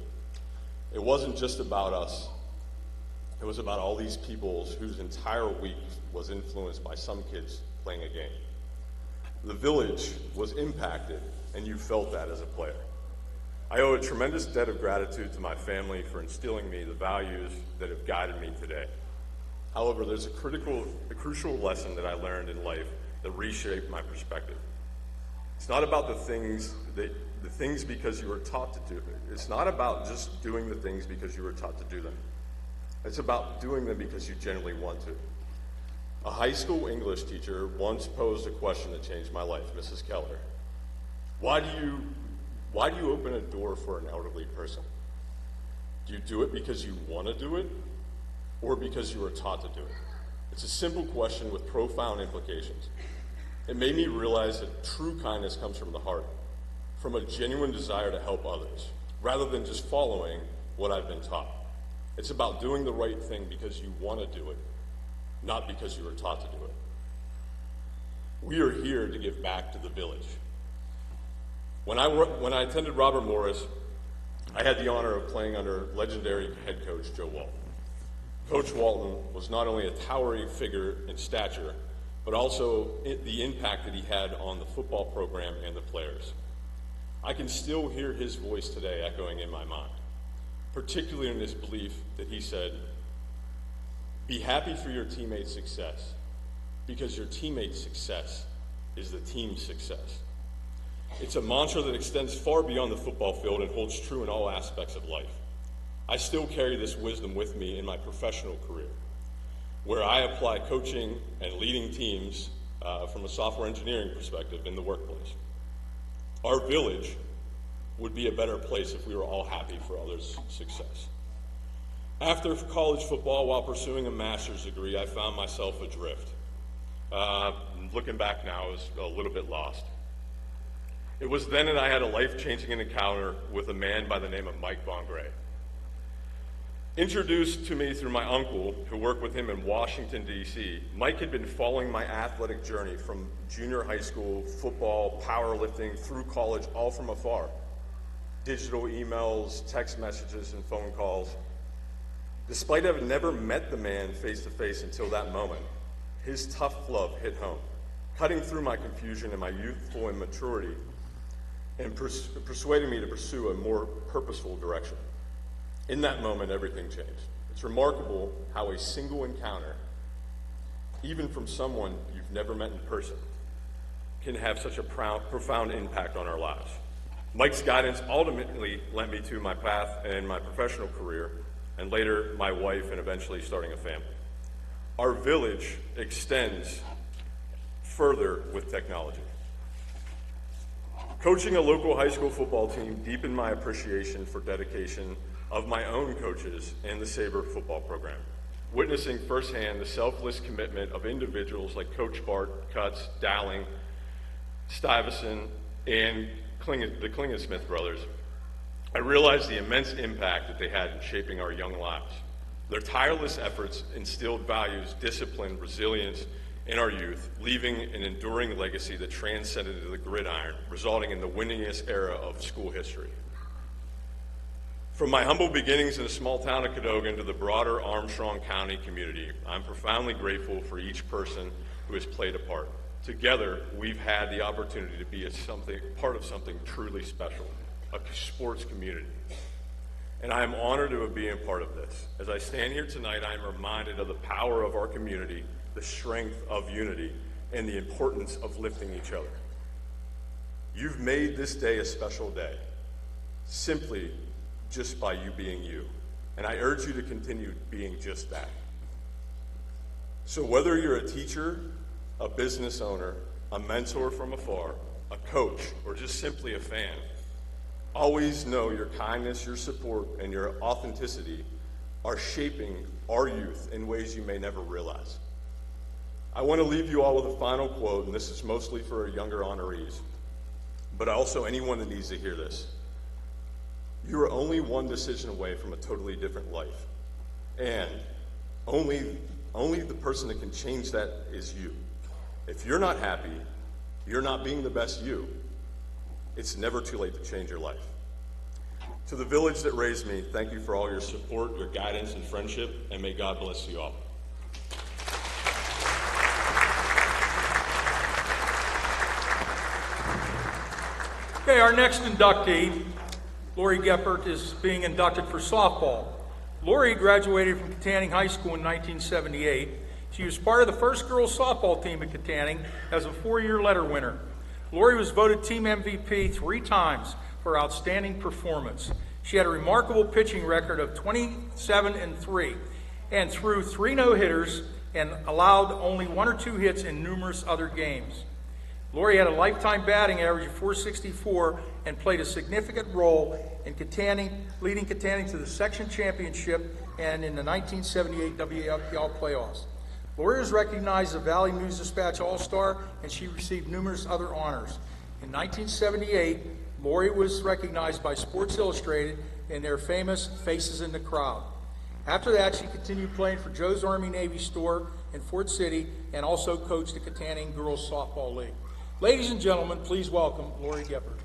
It wasn't just about us. It was about all these people whose entire week was influenced by some kids playing a game. The village was impacted, and you felt that as a player. I owe a tremendous debt of gratitude to my family for instilling me the values that have guided me today. However, there's a crucial lesson that I learned in life that reshaped my perspective. It's not about the things because you were taught to do it. It's not about just doing the things because you were taught to do them. It's about doing them because you genuinely want to. A high school English teacher once posed a question that changed my life, Mrs. Keller. Why do you open a door for an elderly person? Do you do it because you want to do it, or because you were taught to do it? It's a simple question with profound implications. It made me realize that true kindness comes from the heart, from a genuine desire to help others, rather than just following what I've been taught. It's about doing the right thing because you want to do it, not because you were taught to do it. We are here to give back to the village. When I attended Robert Morris, I had the honor of playing under legendary head coach Joe Walton. Coach Walton was not only a towering figure in stature, but also the impact that he had on the football program and the players. I can still hear his voice today echoing in my mind, particularly in this belief that he said, "Be happy for your teammates' success, because your teammates' success is the team's success." It's a mantra that extends far beyond the football field and holds true in all aspects of life. I still carry this wisdom with me in my professional career, where I apply coaching and leading teams from a software engineering perspective in the workplace. Our village would be a better place if we were all happy for others' success. After college football, while pursuing a master's degree, I found myself adrift. Looking back now, I was a little bit lost. It was then that I had a life-changing encounter with a man by the name of Mike Von Gray. Introduced to me through my uncle, who worked with him in Washington, D.C., Mike had been following my athletic journey from junior high school, football, powerlifting, through college, all from afar. Digital emails, text messages, and phone calls. Despite having never met the man face-to-face until that moment, his tough love hit home, cutting through my confusion and my youthful immaturity and persuading me to pursue a more purposeful direction. In that moment, everything changed. It's remarkable how a single encounter, even from someone you've never met in person, can have such a profound impact on our lives. Mike's guidance ultimately led me to my path in my professional career, and later my wife, and eventually starting a family. Our village extends further with technology. Coaching a local high school football team deepened my appreciation for dedication of my own coaches and the Sabre football program, witnessing firsthand the selfless commitment of individuals like Coach Bart, Cutts, Dowling, Stuyvesant, and the Klingensmith brothers. I realized the immense impact that they had in shaping our young lives. Their tireless efforts instilled values, discipline, resilience in our youth, leaving an enduring legacy that transcended the gridiron, resulting in the winningest era of school history. From my humble beginnings in the small town of Cadogan to the broader Armstrong County community, I'm profoundly grateful for each person who has played a part. Together, we've had the opportunity to be part of something truly special, a sports community. And I am honored to be a part of this. As I stand here tonight, I am reminded of the power of our community, the strength of unity, and the importance of lifting each other. You've made this day a special day, simply just by you being you. And I urge you to continue being just that. So whether you're a teacher, a business owner, a mentor from afar, a coach, or just simply a fan, always know your kindness, your support, and your authenticity are shaping our youth in ways you may never realize. I want to leave you all with a final quote, and this is mostly for our younger honorees, but also anyone that needs to hear this. You are only one decision away from a totally different life, and only the person that can change that is you. If you're not happy, you're not being the best you. It's never too late to change your life. To the village that raised me, thank you for all your support, your guidance, and friendship, and may God bless you all. Okay, our next inductee, Lori Geppert, is being inducted for softball. Lori graduated from Katanning High School in 1978. She was part of the first girls softball team at Katanning as a 4-year letter winner. Lori was voted team MVP 3 times for outstanding performance. She had a remarkable pitching record of 27-3 and threw 3 no-hitters and allowed only 1 or 2 hits in numerous other games. Lori had a lifetime batting average of .464 and played a significant role in leading Katanning to the section championship and in the 1978 WAPL playoffs. Lori was recognized as a Valley News Dispatch All-Star, and she received numerous other honors. In 1978, Lori was recognized by Sports Illustrated in their famous Faces in the Crowd. After that, she continued playing for Joe's Army Navy Store in Fort City and also coached the Katanning Girls Softball League. Ladies and gentlemen, please welcome Lori Geppert.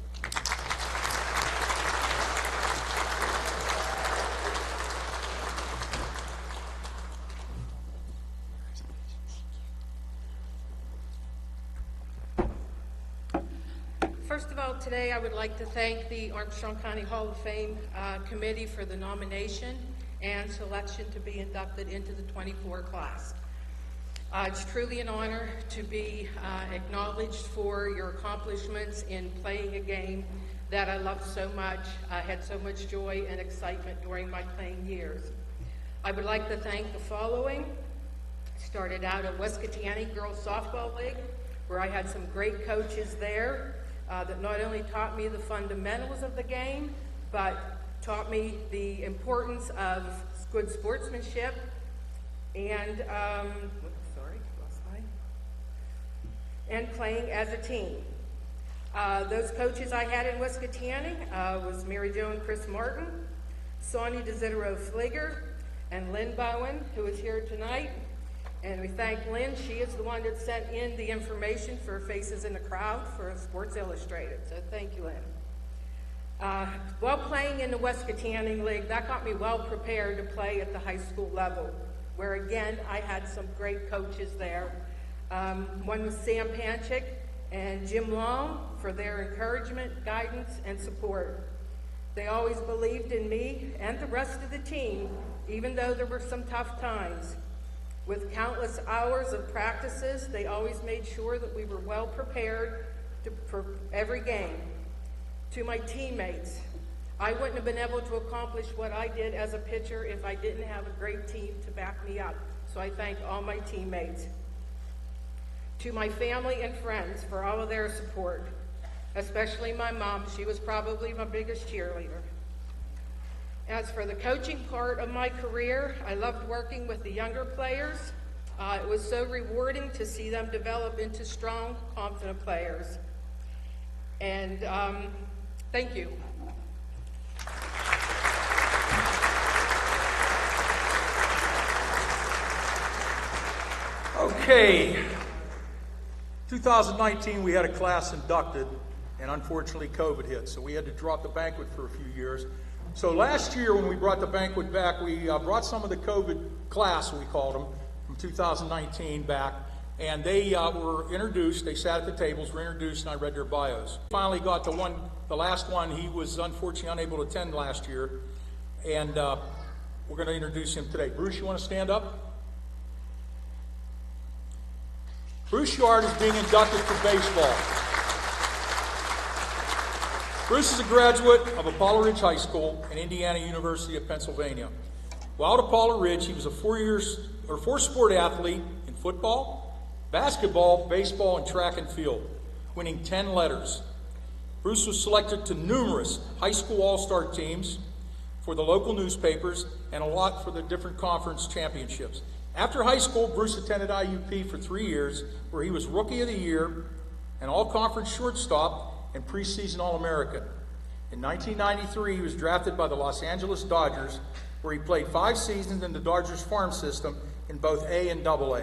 First of all, today I would like to thank the Armstrong County Hall of Fame Committee for the nomination and selection to be inducted into the 24 class. It's truly an honor to be acknowledged for your accomplishments in playing a game that I loved so much. I had so much joy and excitement during my playing years. I would like to thank the following. Started out at West Katanning Girls Softball League, where I had some great coaches there that not only taught me the fundamentals of the game, but taught me the importance of good sportsmanship and and playing as a team. Those coaches I had in West Katanning was Mary Jo and Chris Martin, Sonia DeZitero-Fligger, and Lynn Bowen, who is here tonight. And we thank Lynn. She is the one that sent in the information for Faces in the Crowd for Sports Illustrated. So thank you, Lynn. While playing in the West Katanning League, that got me well prepared to play at the high school level, where again, I had some great coaches there. One was Sam Panchik and Jim Long for their encouragement, guidance, and support. They always believed in me and the rest of the team, even though there were some tough times. With countless hours of practices, they always made sure that we were well prepared for every game. To my teammates, I wouldn't have been able to accomplish what I did as a pitcher if I didn't have a great team to back me up. So I thank all my teammates. To my family and friends for all of their support, especially my mom. She was probably my biggest cheerleader. As for the coaching part of my career, I loved working with the younger players. It was so rewarding to see them develop into strong, confident players. And thank you. Okay. 2019, we had a class inducted, and unfortunately COVID hit, so we had to drop the banquet for a few years. So last year when we brought the banquet back, we brought some of the COVID class, we called them, from 2019 back, and they were introduced. They sat at the tables, were introduced, and I read their bios. Finally got to the last one. He was unfortunately unable to attend last year, and we're going to introduce him today. Bruce, you want to stand up? Bruce Yard is being inducted for baseball. Bruce is a graduate of Apollo Ridge High School and Indiana University of Pennsylvania. While at Apollo Ridge, he was a four-sport athlete in football, basketball, baseball, and track and field, winning 10 letters. Bruce was selected to numerous high school all-star teams for the local newspapers and a lot for the different conference championships. After high school, Bruce attended IUP for 3 years, where he was Rookie of the Year, an all-conference shortstop, and preseason All-American. In 1993, he was drafted by the Los Angeles Dodgers, where he played 5 seasons in the Dodgers farm system in both A and AA.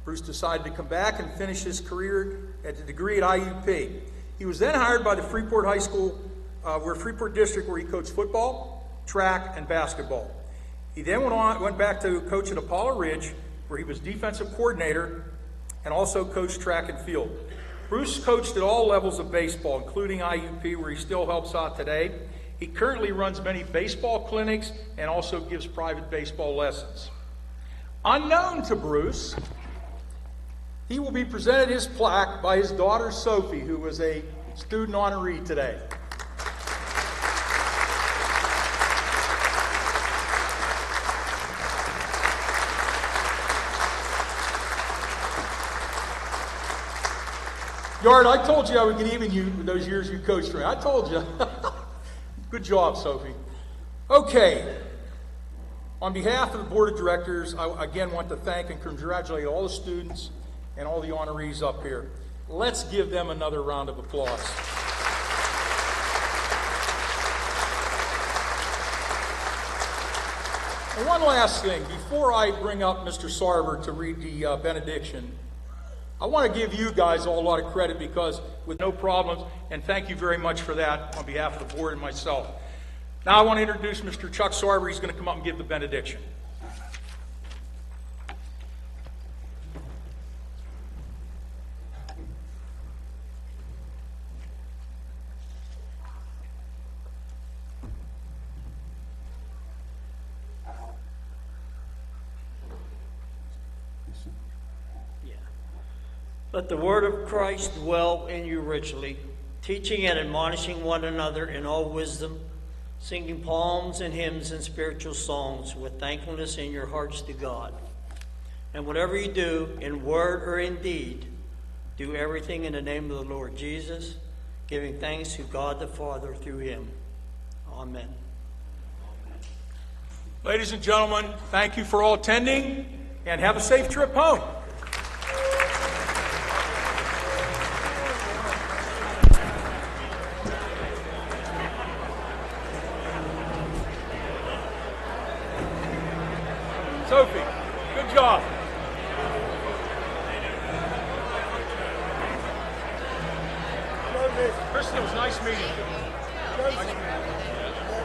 Bruce decided to come back and finish his career at the degree at IUP. He was then hired by the Freeport High School, Freeport District, where he coached football, track, and basketball. He then went back to coach at Apollo Ridge, where he was defensive coordinator and also coached track and field. Bruce coached at all levels of baseball, including IUP, where he still helps out today. He currently runs many baseball clinics and also gives private baseball lessons. Unknown to Bruce, he will be presented his plaque by his daughter Sophie, who was a student honoree today. Yard, I told you I would get even you those years you coached me. I told you. Good job, Sophie. Okay. On behalf of the Board of Directors, I again want to thank and congratulate all the students and all the honorees up here. Let's give them another round of applause. And one last thing, before I bring up Mr. Sarver to read the benediction, I want to give you guys all a lot of credit because with no problems, and thank you very much for that on behalf of the board and myself. Now I want to introduce Mr. Chuck Sarver. He's going to come up and give the benediction. Let the word of Christ dwell in you richly, teaching and admonishing one another in all wisdom, singing psalms and hymns and spiritual songs with thankfulness in your hearts to God. And whatever you do, in word or in deed, do everything in the name of the Lord Jesus, giving thanks to God the Father through him. Amen. Ladies and gentlemen, thank you for all attending, and have a safe trip home. Sophie, good job. Kristen, it was nice meeting you. Nice meeting you.